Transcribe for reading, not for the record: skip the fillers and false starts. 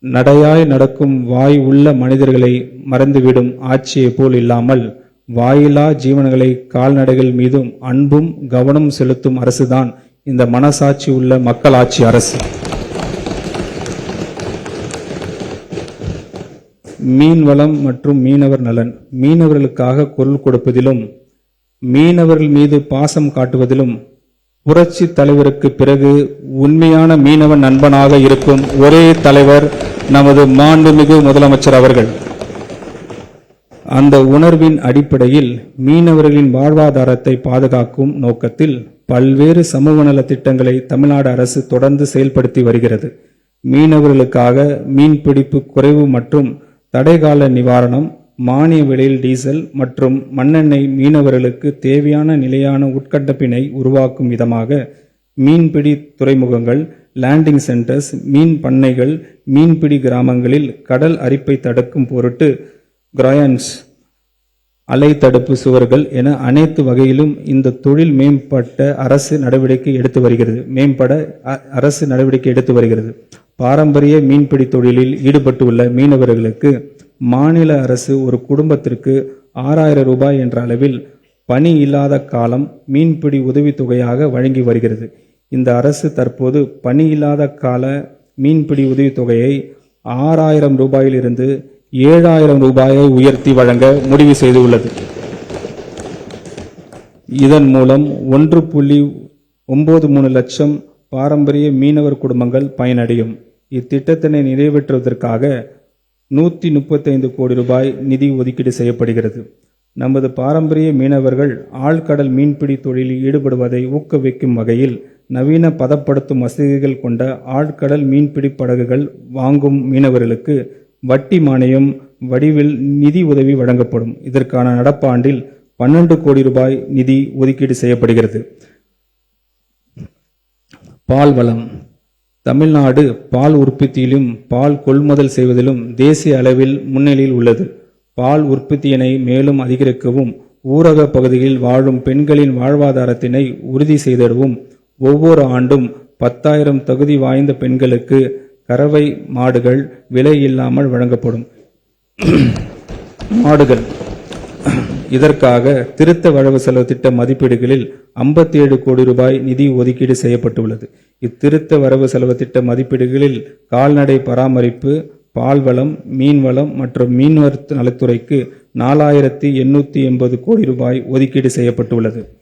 நடையாய் நடக்கும் வாய் உள்ள மனிதர்களை மறந்துவிடும் ஆட்சியைப் போல் இல்லாமல் வாயிலா ஜீவன்களை கால்நடைகள் மீதும் அன்பும் கவனம் செலுத்தும் அரசுதான் இந்த மனசாட்சி உள்ள மக்களாட்சி அரசு. மீன்வளம் மற்றும் மீனவர் நலன். மீனவர்களுக்காக குரல் கொடுப்பதிலும் மீனவர்கள் மீது பாசம் காட்டுவதிலும் புரட்சி தலைவருக்கு பிறகு உண்மையான மீனவ நண்பனாக இருக்கும் ஒரே தலைவர் நமது மாண்புமிகு முதலமைச்சர் அவர்கள். அந்த உணர்வின் அடிப்படையில் மீனவர்களின் வாழ்வாதாரத்தை பாதுகாக்கும் நோக்கத்தில் பல்வேறு சமூக நல திட்டங்களை தமிழ்நாடு அரசு தொடர்ந்து செயல்படுத்தி வருகிறது. மீனவர்களுக்காக மீன்பிடிப்பு குறைவு மற்றும் தடைகால நிவாரணம், மானிய விலையில் டீசல் மற்றும் மண்ணெண்ணெய், மீனவர்களுக்கு தேவையான நிலையான உட்கட்டமைப்பினை உருவாக்கும் விதமாக மீன்பிடி துறைமுகங்கள், லேண்டிங் சென்டர்ஸ், மீன் பண்ணைகள், மீன்பிடி கிராமங்களில் கடல் அரிப்பை தடுக்கும் பொருட்டு கிராயன்ஸ், அலை தடுப்பு சுவர்கள் என அனைத்து வகையிலும் இந்த தொழில் மேம்பட அரசு நடவடிக்கை எடுத்து வருகிறது. பாரம்பரிய மீன்பிடி தொழிலில் ஈடுபட்டுள்ள மீனவர்களுக்கு மாநில அரசு ஒரு குடும்பத்திற்கு 6000 ரூபாய் என்ற அளவில் பணி இல்லாத காலம் மீன்பிடி உதவித்தொகையாக வழங்கி வருகிறது. இந்த அரசு தற்போது பணி இல்லாத கால மீன்பிடி உதவித்தொகையை 6000 ரூபாயிலிருந்து 7000 ரூபாயை உயர்த்தி வழங்க முடிவு செய்துள்ளது. இதன் மூலம் 1.93 லட்சம் பாரம்பரிய மீனவர் குடும்பங்கள் பயனடையும். இத்திட்டத்தினை நிறைவேற்றுவதற்காக 135 கோடி ரூபாய் நிதி ஒதுக்கீடு செய்யப்படுகிறது. நமது பாரம்பரிய மீனவர்கள் ஆழ்கடல் மீன்பிடி தொழிலில் ஈடுபடுவதை ஊக்குவிக்கும் வகையில் நவீன பதப்படுத்தும் வசதிகள் கொண்ட ஆழ்கடல் மீன்பிடி படகுகள் வாங்கும் மீனவர்களுக்கு வட்டி மானியம் வடிவில் நிதி உதவி வழங்கப்படும். இதற்கான நடப்பாண்டில் 12 கோடி ரூபாய் நிதி ஒதுக்கீடு செய்யப்படுகிறது. பால் வளம். தமிழ்நாடு பால் உற்பத்தியிலும் பால் கொள்முதல் செய்வதிலும் தேசிய அளவில் முன்னிலையில் உள்ளது. பால் உற்பத்தியினை மேலும் அதிகரிக்கவும், ஊரக பகுதிகளில் வாழும் பெண்களின் வாழ்வாதாரத்தினை உறுதி செய்திடவும் ஒவ்வொரு ஆண்டும் 10,000 தகுதி வாய்ந்த பெண்களுக்கு கறவை மாடுகள் விலை இல்லாமல் வழங்கப்படும். மாடுகள் இதற்காக திருத்த வரவு செலவு திட்ட மதிப்பீடுகளில் 57 கோடி ரூபாய் நிதி ஒதுக்கீடு செய்யப்பட்டுள்ளது. இத்திருத்த வரவு செலவு திட்ட மதிப்பீடுகளில் கால்நடை பராமரிப்பு, பால்வளம், மீன்வளம் மற்றும் மீன்வர் நலத்துறைக்கு 4880 கோடி ரூபாய் ஒதுக்கீடு செய்யப்பட்டுள்ளது.